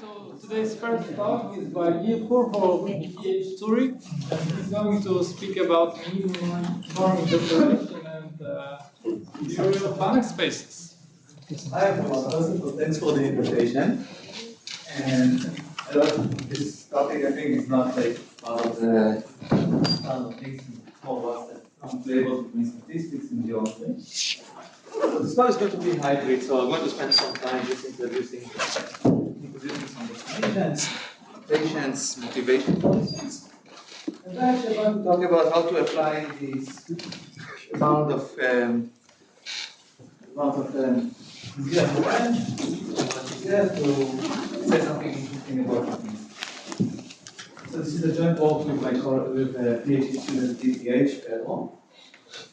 So today's first talk is by Efron for PH Story, and he's going to speak about norm interpolation and theory of Banach spaces. Hi everyone, first of all, thanks for the invitation. And this topic I think is not like part of the things for us that some flavors between statistics and geometry. So this part is going to be hybrid, so I'm going to spend some time just introducing some definitions, notations, motivation policies. And then actually I'm going to talk about how to apply this amount of to say something interesting about things. So this is a joint work with my PhD student DPH Pedro,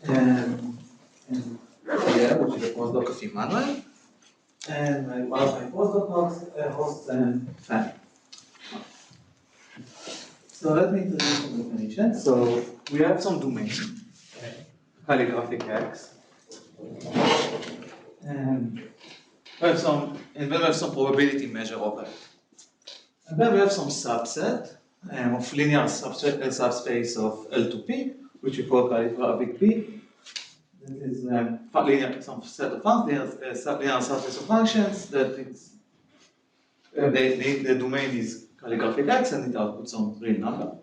and which is a postdoc of Emmanuel, and one of my postdoc hosts and Fanny. So let me introduce some definition. So we have some domain, calligraphic X. And we have some probability measure over it. And then we have some subset of linear subspace of L to P, which we call calligraphic P. That is some set of functions, linear subspace of functions that it's the domain is calligraphic X and it outputs some real number.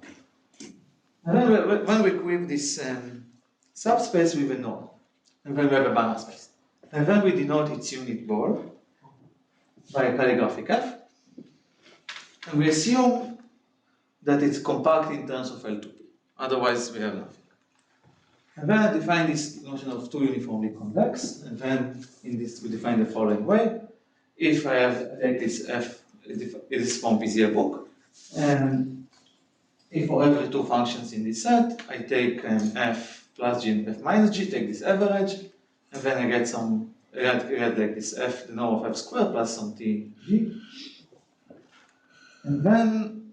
And then when we equip this subspace with a norm, and then we have a Banach space. And then we denote its unit ball by a calligraphic F. And we assume that it's compact in terms of L to P. Otherwise, we have nothing. And then I define this notion of two uniformly convex. And then in this, we define the following way. If I take this F, it is from Bezier book. And if for every two functions in this set, I take F plus G and F minus G, take this average. And then I get some, I get like this F, the norm of F squared plus some T G. And then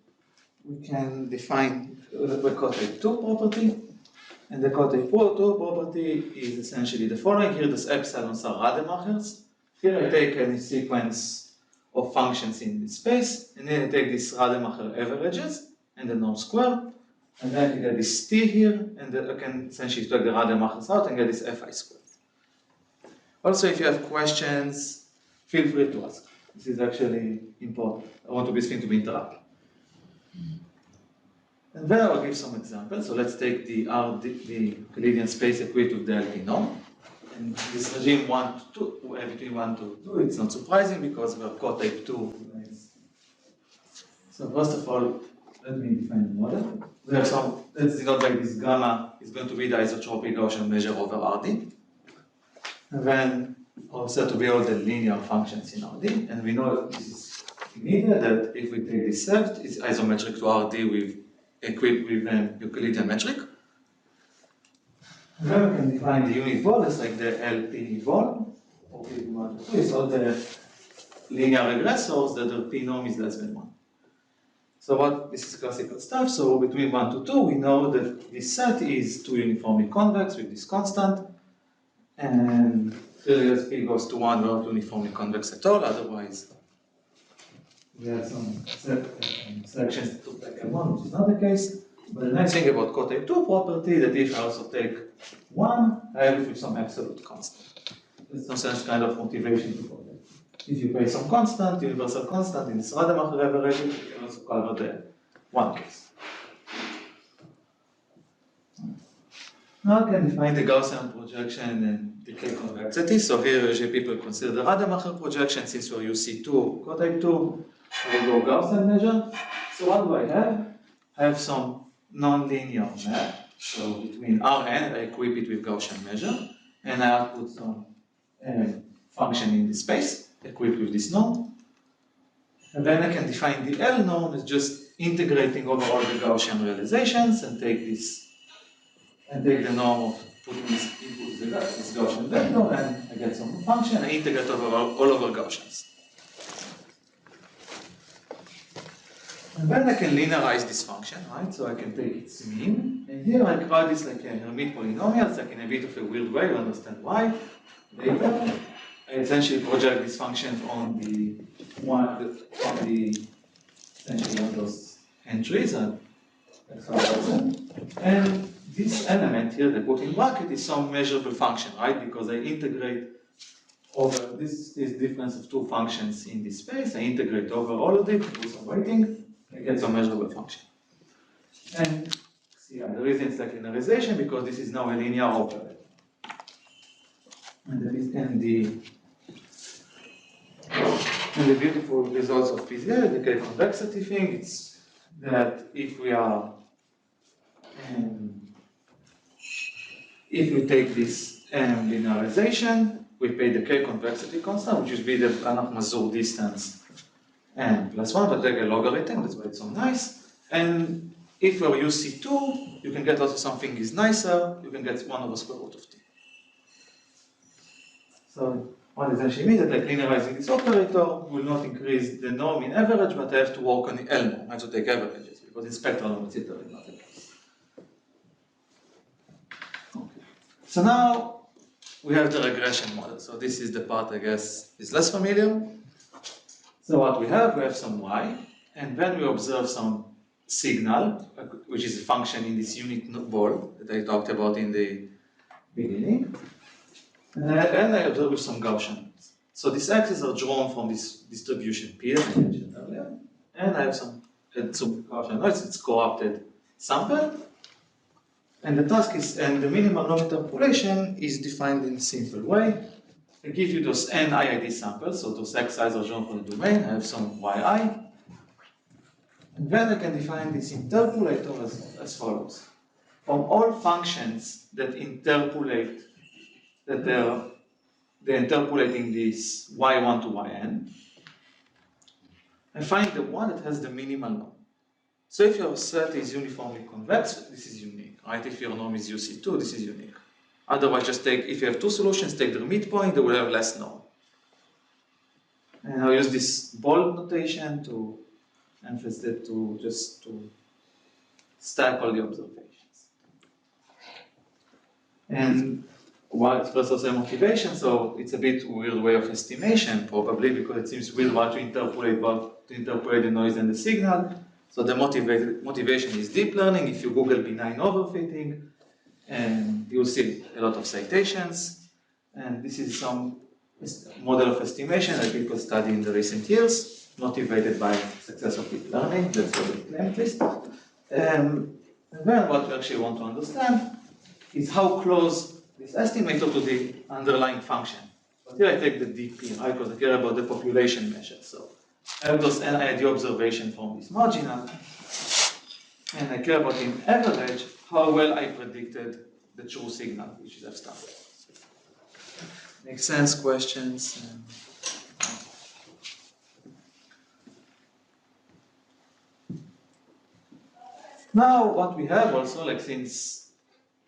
we can define the cotype 2 property. And the cotype 2 property is essentially the following. Here, this epsilons are Rademachers. Here I take any sequence of functions in this space. And then I take these Rademacher averages and the norm squared. And then I get this T here. And I can essentially take the Rademachers out and get this Fi squared. Also, if you have questions, feel free to ask. This is actually important. I want this thing to be interactive. And then I'll give some examples. So let's take the Euclidean space equipped with the LP norm. And this regime 1 to 2, between 1 to 2, it's not surprising because we have cotype 2. So first of all, let me define the model. We have some, let's denote like this gamma is going to be the isotropic Gaussian measure over Rd. And then also to be all the linear functions in Rd. And we know this is immediate that if we take this set, it's isometric to Rd with equipped with Euclidean metric. And then we can define the unit vol as like the LP vol. It's all the linear regressors that the P norm is less than 1. So this is classical stuff. So between 1 to 2, we know that this set is two uniformly convex with this constant. And clearly as P goes to 1, we're not uniformly convex at all, otherwise we have some selections that look like L1, which is not the case. But the nice thing about cotype 2 property that if I also take 1, I have it with some absolute constant. There's no sense kind of motivation to go there. If you pay some constant, universal constant in this Rademacher average, you can also cover the 1 case. Now I can define the Gaussian projection and decay convexity. So here usually people consider the Rademacher projection since we're UC2, cotype 2. I will go Gaussian measure. So what do I have? I have some non-linear map. So between Rn, I equip it with Gaussian measure. And I output some function in this space, equipped with this norm. And then I can define the L norm as just integrating over all the Gaussian realizations and take this and take the norm of putting this input this Gaussian vector, and I get some function, I integrate over all over Gaussians. And then I can linearize this function, right? So I can take its mean, and here I write this like a Hermite polynomial, like in a bit of a weird way, you understand why. Later, I essentially project this function on the essentially all those entries are and this element here, the put in bracket, is some measurable function, right? Because I integrate over this difference of two functions in this space, I integrate over all of it, do some weighting, I get some measurable function. And yeah, the reason it's like linearization because this is now a linear operator. And the beautiful results of PZL, the K-convexity thing, it's that if we are if we take this linearization, we pay the K-convexity constant, which is be the Banach-Mazur distance plus 1, but take a logarithm, that's why it's so nice. And if we use C2, you can get also something is nicer, you can get 1 over square root of t. So what it essentially means that like linearizing this operator will not increase the norm in average, but I have to work on the L norm. I have to take averages, because in spectral norm, etc. is not the case. Okay. So now we have the regression model. So this is the part, I guess, is less familiar. So what we have some y, and then we observe some signal, which is a function in this unit ball that I talked about in the beginning. And I observe with some Gaussian. So these axes are drawn from this distribution P that I mentioned earlier. And I have some Gaussian noise, it's corrupted sample. And the task is, and the minimal norm interpolation is defined in a simple way. I give you those n IID samples, so those xi's are drawn from the domain, I have some yi. And then I can define this interpolator as follows. From all functions that interpolate, that they're interpolating this y1 to yn, I find the one that has the minimal norm. So if your set is uniformly convex, this is unique, right? If your norm is UC2, this is unique. Otherwise, just take, if you have two solutions, take their midpoint, they will have less norm. And I'll use this bold notation to emphasize that to stack all the observations. And while it's first also a motivation, so it's a bit weird way of estimation, probably, because it seems weird what to interpolate the noise and the signal. So the motivation is deep learning. If you Google benign overfitting, and you'll see a lot of citations. And this is some model of estimation that people study in the recent years, motivated by success of deep learning. That's what they claim at least. And then what we actually want to understand is how close this estimator to the underlying function. But here I take the DP, right? Because I care about the population measure. So I have those NID observation from this marginal, and I care about in average how well I predicted the true signal, which is F star. Makes sense? Questions? Now, what we have also, like since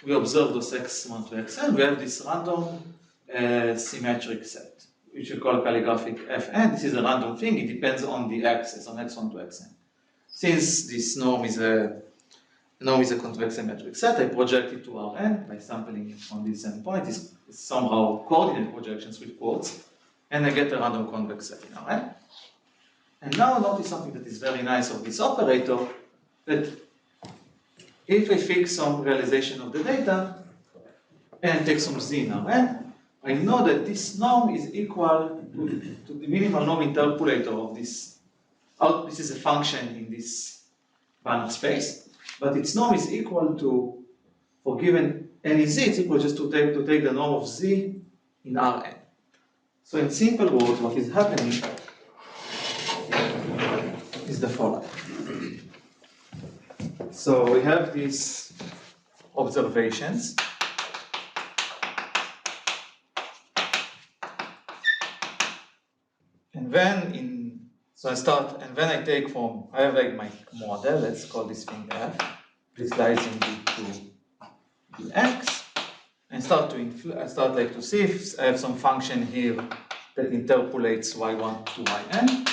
we observe those x1 to xn, we have this random symmetric set, which we call calligraphic Fn. This is a random thing. It depends on the axis, on x1 to xn. Since this norm is a convex symmetric set, I project it to Rn by sampling on this endpoint. It's somehow coordinate projections with quotes, and I get a random convex set in Rn. And now notice something that is very nice of this operator, that if I fix some realization of the data and take some z in Rn, I know that this norm is equal to the minimal norm interpolator of this. This is a function in this Banach space. But its norm is equal to, for given any z, it's equal just to take the norm of z in Rn. So in simple words, what is happening is the following. So we have these observations. And then so I start, and then I take from, I have like my model, let's call this thing F. This lies in the X. And start like to see if I have some function here that interpolates y1 to yn.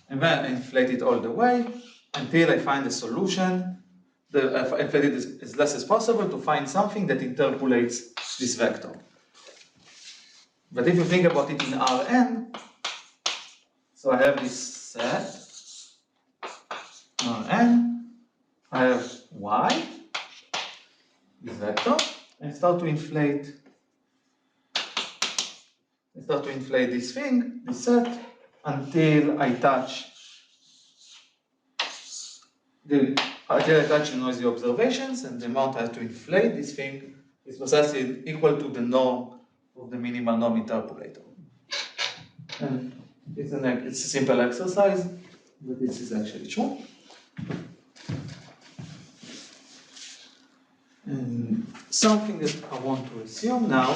And then I inflate it all the way until I find a solution. I inflate it as less as possible to find something that interpolates this vector. But if you think about it in Rn, so I have this set Rn, I have y, this vector, and start to inflate this thing, this set, until I touch noisy observations, and the amount I have to inflate this thing is precisely equal to the norm of the minimal norm interpolator. And it's a simple exercise, but this is actually true. And something that I want to assume now,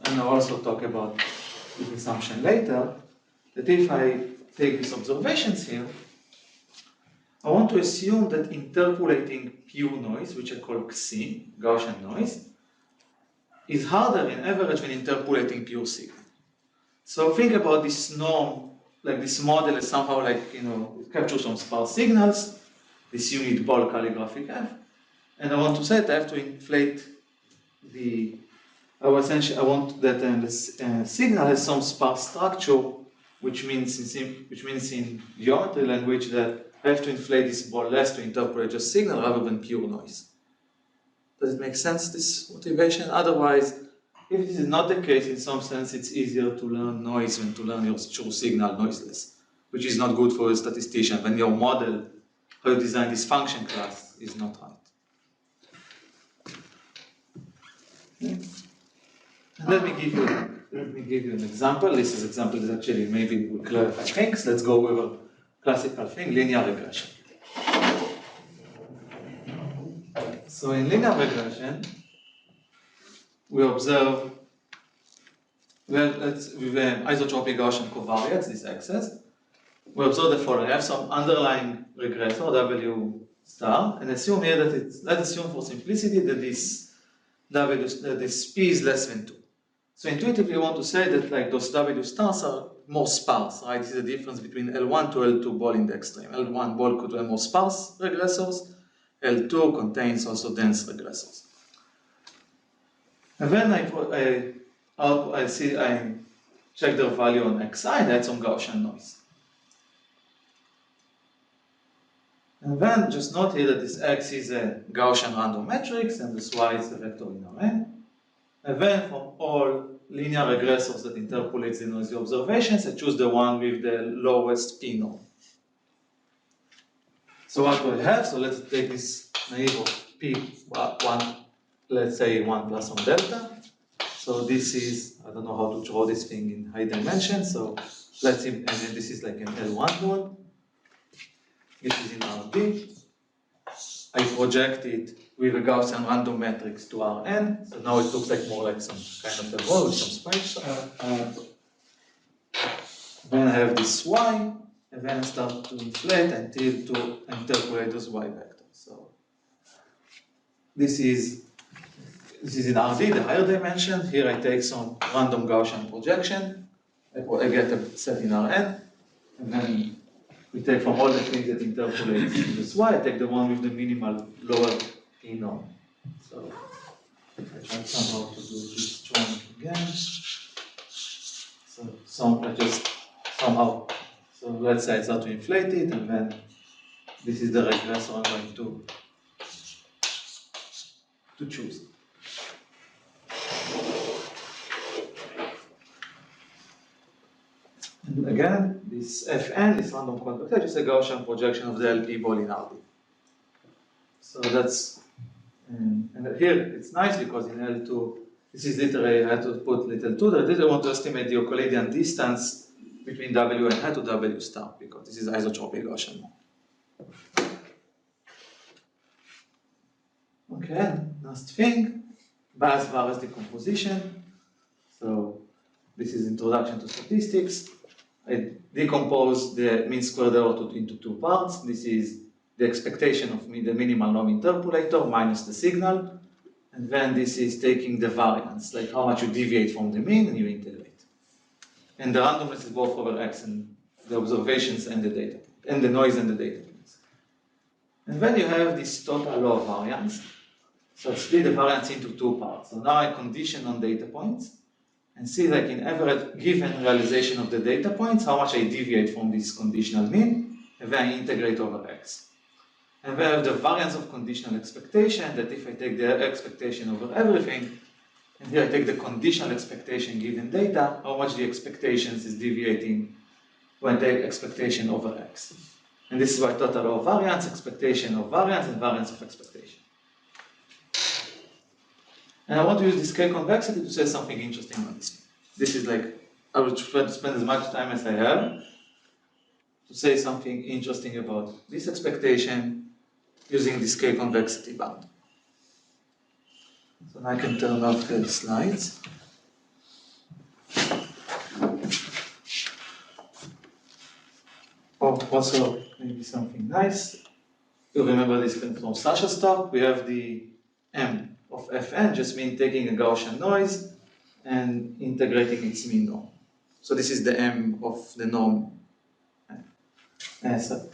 and I'll also talk about this assumption later, that if I take these observations here, I want to assume that interpolating pure noise, which I call Xi, Gaussian noise, is harder in average than interpolating pure signal. So think about this norm, like this model is somehow like, it captures some sparse signals, this unit ball calligraphic F, and I want to say that I have to inflate I want that the signal has some sparse structure, which means in geometry language that I have to inflate this ball less to interpolate just signal rather than pure noise. Does it make sense, this motivation? Otherwise, if this is not the case, in some sense, it's easier to learn noise than to learn your true signal noiseless, which is not good for a statistician when your model, how you design this function class, is not right. And let me give you an example. This example is actually maybe will clarify things. Let's go with a classical thing, linear regression. So in linear regression, we observe, with isotropic Gaussian covariates, this axis, we observe the following. I have some underlying regressor, W star, and assume here that let's assume for simplicity that this P is less than 2. So intuitively, we want to say that like those W stars are more sparse, right? This is the difference between L1 to L2 ball in the extreme. L1 ball could have more sparse regressors, L2 contains also dense regressors. And then I check their value on Xi, and that's on Gaussian noise. And then just note here that this X is a Gaussian random matrix, and this Y is the vector in Rn. And then from all linear regressors that interpolates the noisy observations, I choose the one with the lowest P norm. So what do I have? So let's take this naive of P1, let's say 1 plus some delta. So this is, I don't know how to draw this thing in high dimension, so let's see, and then this is like an L1 node. This is in RD. I project it with a Gaussian random matrix to Rn, so now it looks like more like some kind of a ball with some spikes. Then I have this Y, and then I start to inflate until to interpolate those Y vectors. So this is in RD, the higher dimension. Here I take some random Gaussian projection. I get a set in Rn, and then we take from all the things that interpolate this Y, I take the one with the minimal lower P norm. So I try somehow to do this drawing again. So let's say I start to inflate it, and then this is the regressor I'm going to choose. And again, this Fn is random convexity, just a Gaussian projection of the LP ball in RD. So that's, and here it's nice because in L2, this is literally, I had to put little 2 there. I didn't want to estimate the Euclidean distance between W and head to W star because this is isotropic Gaussian mode. Okay, last thing, Bayes-Varres decomposition. So this is introduction to statistics. I decompose the mean squared error into 2 parts. This is the expectation of the minimal norm interpolator minus the signal. And then this is taking the variance, like how much you deviate from the mean and you integrate. And the randomness is both over X and the observations and the data, and the noise and the data points. And then you have this total law of variance. So I split the variance into 2 parts. So now I condition on data points. and see like in every given realization of the data points, how much I deviate from this conditional mean, and then I integrate over x. And then I have the variance of conditional expectation, that if I take the expectation over everything, and here I take the conditional expectation given data, how much the expectations is deviating when I take expectation over x. And this is why total of variance, expectation of variance, and variance of expectation. And I want to use this K convexity to say something interesting on this. This is like, I will try to spend as much time as I have to say something interesting about this expectation using this K convexity bound. So now I can turn off the slides. Oh, also maybe something nice. You remember this from Sasha's talk. We have the M of Fn just mean taking a Gaussian noise and integrating its mean norm. So this is the M of the norm. So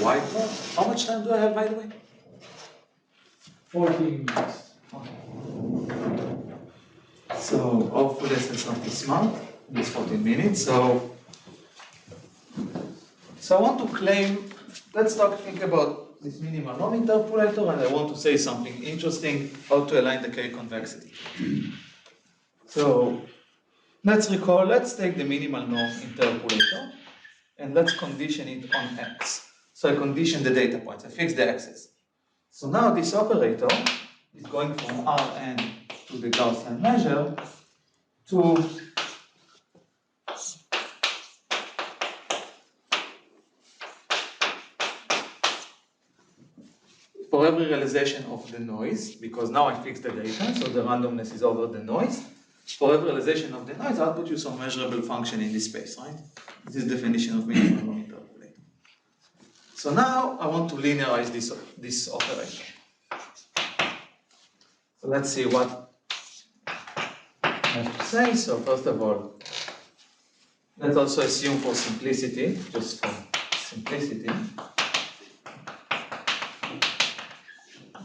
whiteboard. How much time do I have, by the way? 14 minutes. Okay. So hopefully I said something smart in this 14 minutes. So I want to claim, think about this minimal norm interpolator, and I want to say something interesting, how to align the K convexity. So let's take the minimal norm interpolator, and let's condition it on x. So I condition the data points, I fix the x's. So now this operator is going from Rn to the Gaussian measure to for every realization of the noise, because now I fix the data, so the randomness is over the noise. For every realization of the noise, I'll put you some measurable function in this space, right? This is definition of minimal norm interpolator. So now I want to linearize this operator. So let's see what I have to say. So first of all, let's also assume for simplicity, just for simplicity,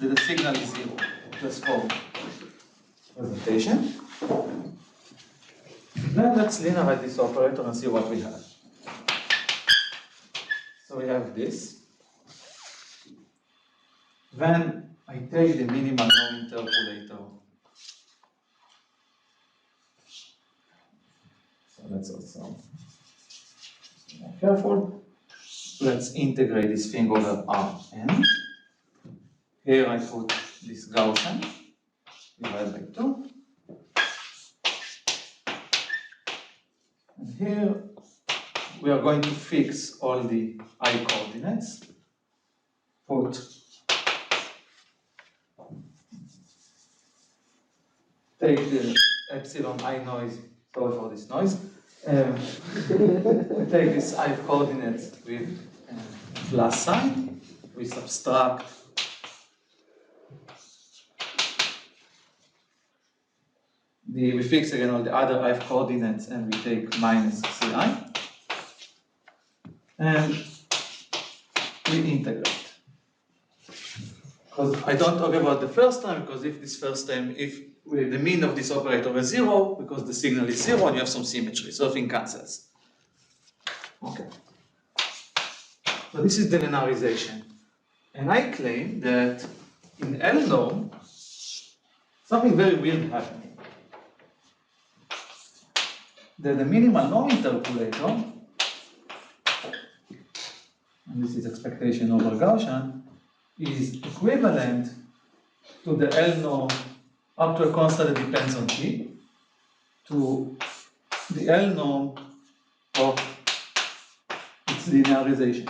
that the signal is 0, just for presentation. Then let's linearize this operator and see what we have. So we have this. Then I take the minimal norm interpolator. So let's also be careful. Let's integrate this thing over Rn. Here I put this Gaussian divided by 2. And here we are going to fix all the I coordinates. Take the epsilon I noise, sorry for this noise. We take this I coordinates with plus sign. We subtract we fix again all the other I coordinates and we take minus Ci. And we integrate. Because I don't talk about the first time, because if the mean of this operator is 0, because the signal is 0 and you have some symmetry, so everything cancels. Okay. So this is the linearization. And I claim that in L norm, something very weird happened. That the minimal norm interpolator, and this is expectation over Gaussian, is equivalent to the L norm up to a constant that depends on t, to the L norm of its linearization.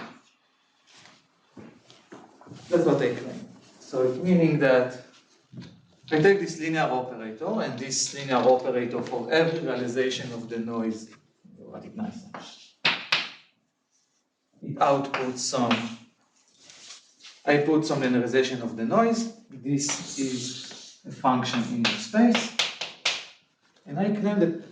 That's what I claim. So it's meaning that I take this linear operator, and this linear operator for every realization of the noise, write it nice. It outputs some, I put some linearization of the noise. This is a function in the space. And I claim that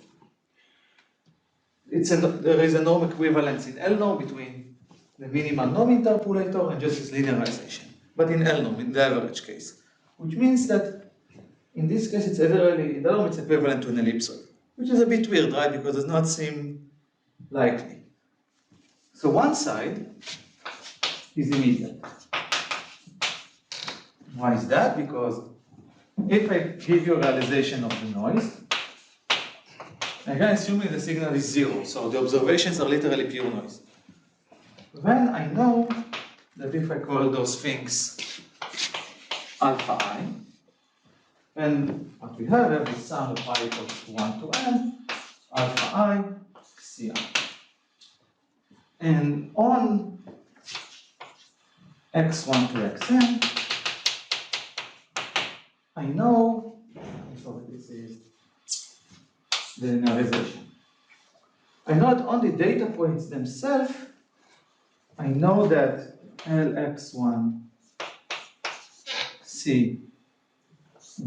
there is a norm equivalence in L norm between the minimal norm interpolator and just its linearization. But in L norm, in the average case. Which means that in this case, it's in the norm it's equivalent to an ellipsoid. Which is a bit weird, right? Because it does not seem likely. So one side is immediate. Why is that? Because if I give you a realization of the noise, again, assuming the signal is zero, so the observations are literally pure noise. Then I know that if I call those things alpha I, then what we have is sum of I equals 1 to n, alpha I, Ci. And on x1 to xn, I know, so this is the linearization. I know that on the data points themselves, I know that Lx1 C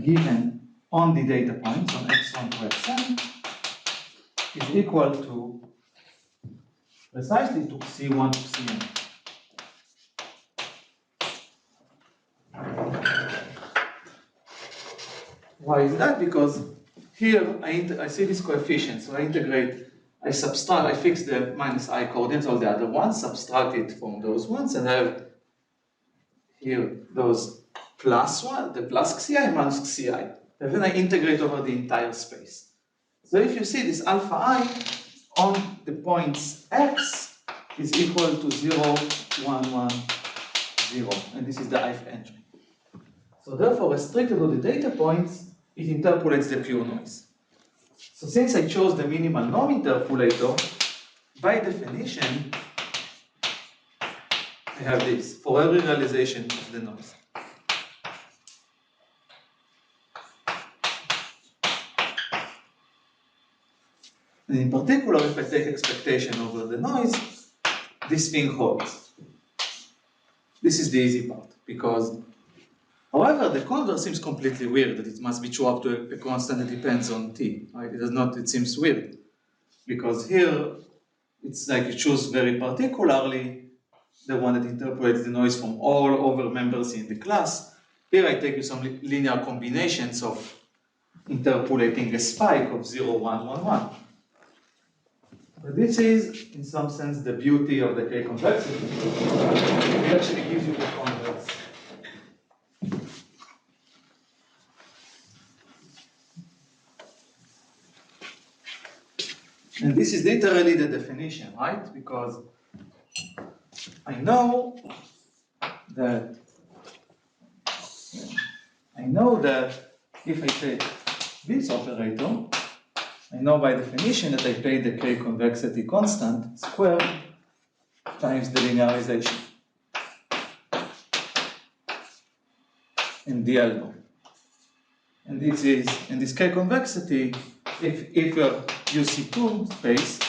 given on the data points on x1 to xn is equal to precisely to C1 to Cn. Why is that? Because here I see this coefficient, so I integrate, I subtract, I fix the minus I coordinates, all the other ones, subtract it from those ones, and have here those plus one, the plus Xi minus Xi. And then I integrate over the entire space. So if you see this alpha I on the points x is equal to 0, 1, 1, 0, and this is the ith entry. So therefore, restricted to the data points, it interpolates the pure noise. So since I chose the minimal norm interpolator, by definition, I have this for every realization of the noise. And in particular, if I take expectation over the noise, this thing holds. This is the easy part, because however, the converse seems completely weird, that it must be true up to a constant that depends on t. Right? It does not, it seems weird. Because here, it's like you choose very particularly the one that interprets the noise from all over members in the class. Here I take you some linear combinations of interpolating a spike of 0, 1, 1, 1. But this is, in some sense, the beauty of the K-convexity. It actually gives you the converse. And this is literally the definition, right? Because I know that if I take this operator, I know by definition that I pay the K convexity constant squared times the linearization in the L norm. And this K convexity, if you're UC2 space,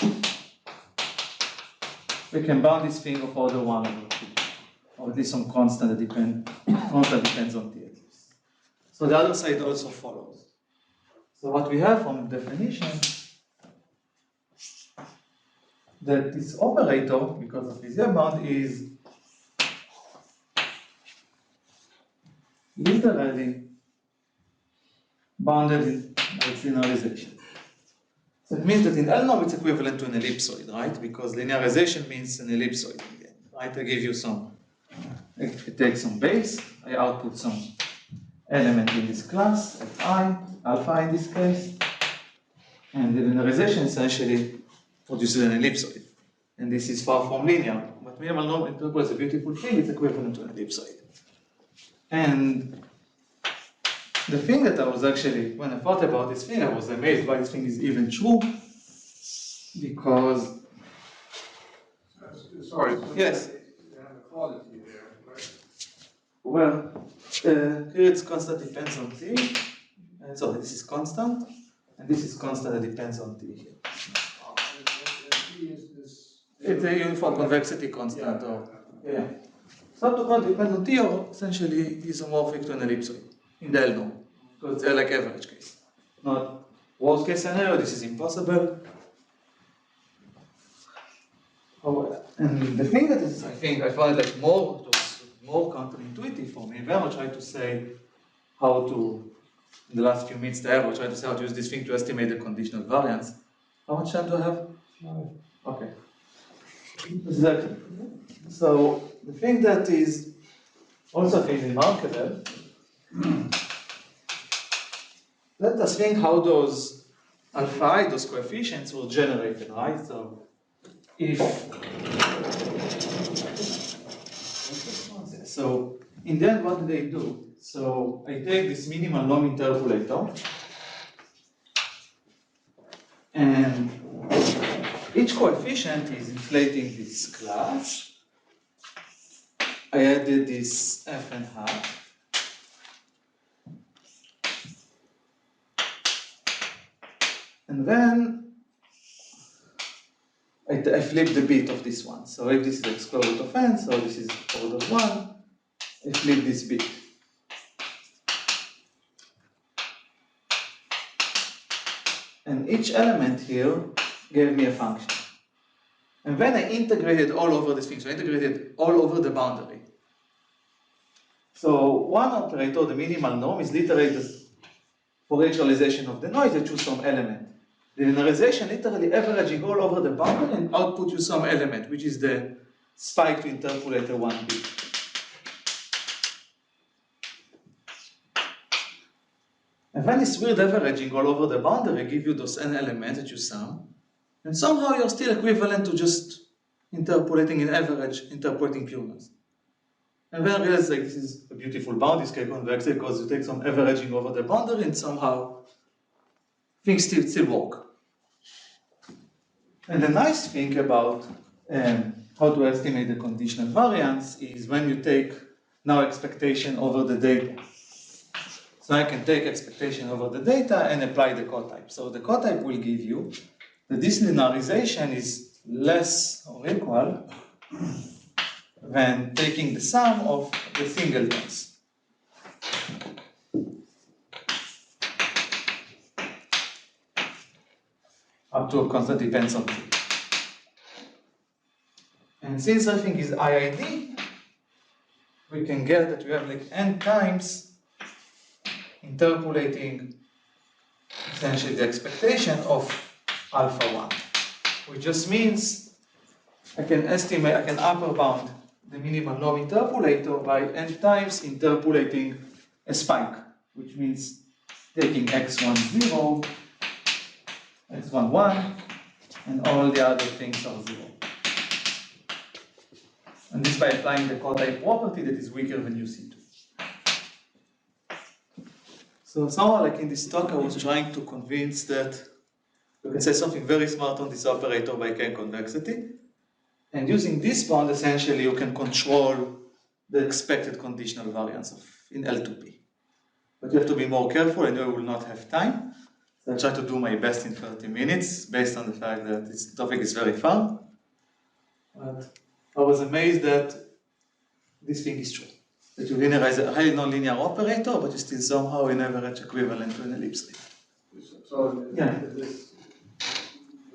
we can bound this thing of order 1 over 2, or at least some constant that depends on T. So the other side also follows. So what we have from the definition, that this operator, because of this bound, is literally bounded in its linearization. So it means that in L norm it's equivalent to an ellipsoid, right? Because linearization means an ellipsoid again, right? I give you some, I take some base, I output some element in this class, fi, alpha in this case, and the linearization essentially produces an ellipsoid. And this is far from linear, but minimal norm interpolates a beautiful thing, it's equivalent to an ellipsoid. And the thing that I was actually, when I thought about this thing, I was amazed why this thing is even true, because... Sorry. Yes? You have a quality there, right? Well, here it's constant depends on t, and so this is constant, and this is constant that depends on t here. And T is this... It's a uniform convexity constant, yeah. So to constant depends on t, or essentially isomorphic to an ellipsoid in the L norm. So it's like average case. Not worst case scenario, this is impossible. And the thing that is, I find like more counterintuitive for me, when I try to say how to, in the last few minutes there, I try to say how to use this thing to estimate the conditional variance. How much time do I have? Okay. Exactly. So the thing that is also remarkable, let us think how those alpha I, those coefficients, were generated, right? So so in the end, what do they do? So I take this minimal norm interpolator, and each coefficient is inflating this class. I added this f and half. And then I flip the bit of this one. So if this is the square root of n, so this is order 1, I flip this bit. And each element here gave me a function. And then I integrated all over this thing, so I integrated all over the boundary. So one operator, the minimal norm, is literally for each realization of the noise, I choose some element. The linearization literally averaging all over the boundary and output you some element, which is the spike to interpolator 1 bit. And when this weird averaging all over the boundary give you those n elements that you sum, and somehow you're still equivalent to just interpolating in average, interpolating pureness. And then I realized like this is a beautiful boundary scale convexity because you take some averaging over the boundary and somehow things still work. And the nice thing about how to estimate the conditional variance is when you take now expectation over the data. So I can take expectation over the data and apply the cotype. So the cotype will give you that this linearization is less or equal than taking the sum of the singletons. Up to a constant depends on t. And since everything is IID, we can get that we have like n times interpolating essentially the expectation of alpha 1, which just means I can upper bound the minimal norm interpolator by n times interpolating a spike, which means taking x1 0, x1 1, and all the other things are 0. And this by applying the cotype property that is weaker than UC2. So somehow like in this talk I was trying to convince that you can say something very smart on this operator by K convexity. And using this bound essentially you can control the expected conditional variance in L2P. But you have to be more careful, I know I will not have time. So I'll try to do my best in 30 minutes based on the fact that this topic is very fun. But I was amazed that this thing is true. That you linearize a highly nonlinear operator, but you still somehow in average equivalent to an ellipse ring. So Yeah. this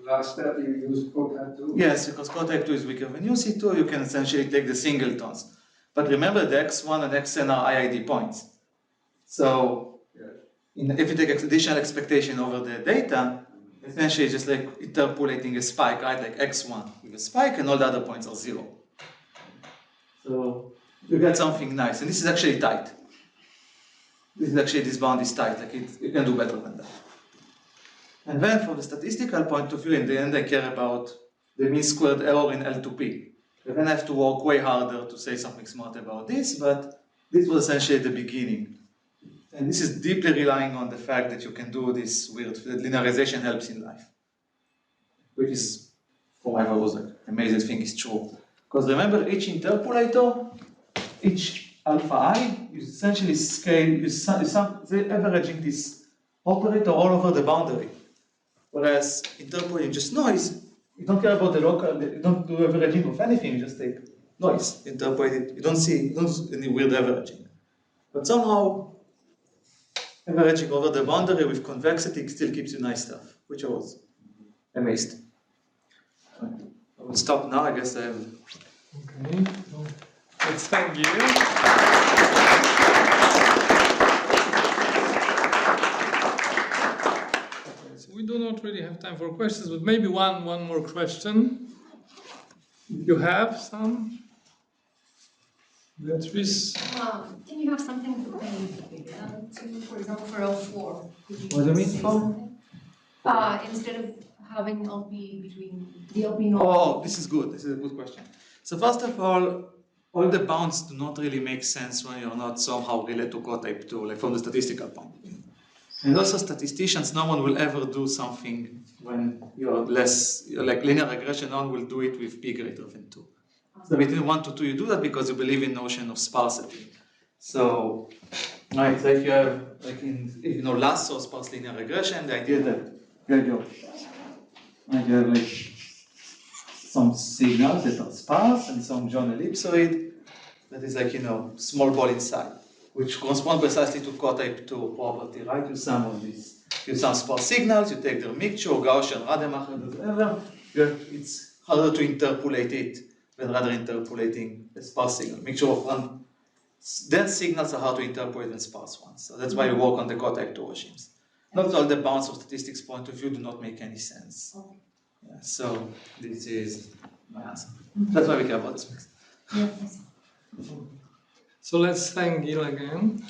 last step you use cotype 2? Yes, because cotype 2 is weaker than UC2, you can essentially take the singletons. But remember the x1 and xn are IID points. So if you take additional expectation over the data, essentially it's just like interpolating a spike, right? Like x1 with a spike and all the other points are 0. So you get something nice, and this is actually tight. This bound is tight, like you can do better than that. And then from the statistical point of view, in the end I care about the mean squared error in L2P. And then I have to work way harder to say something smart about this, but this was essentially the beginning. And this is deeply relying on the fact that you can do this weird, that linearization helps in life. Which is, forever was like, amazing thing is true. Because remember, each interpolator, each alpha I, is essentially scale, they're averaging this operator all over the boundary. Whereas interpolating just noise, you don't care about the local, you don't do averaging of anything, you just take noise, interpolate it, you don't do any weird averaging. But somehow, averaging over the boundary with convexity still gives you nice stuff, which I was amazed. I will stop now. I guess I have. Okay. So let's thank you. So we do not really have time for questions, but maybe one more question. If you have some, Beatrice. Can you have something to, for example, for L4? What do you mean for? Instead of having LP between the LP norm. Oh, this is good. This is a good question. So first of all the bounds do not really make sense when you're not somehow related to cotype 2, like from the statistical point of view. And also statisticians, no one will ever do something when you're like linear regression, no one will do it with p greater than 2. So between 1 to 2 you do that because you believe in notion of sparsity. So, right, so if you have, like if you know Lasso sparse linear regression, the idea that you have like some signals that are sparse and some John ellipsoid that is like, small ball inside, which correspond precisely to cotype 2 property, right? You sum of these. You sum sparse signals, you take their mixture, Gaussian, Rademacher, whatever. It's harder to interpolate it than rather interpolating a sparse signal. Mixture of dense signals are hard to interpolate than sparse ones. So that's why we work on the cotype 2 regimes. Not all the bounds of statistics point of view do not make any sense. Okay. Yeah, so this is my answer. That's why we care about this mix. Yes. So let's thank Gil again.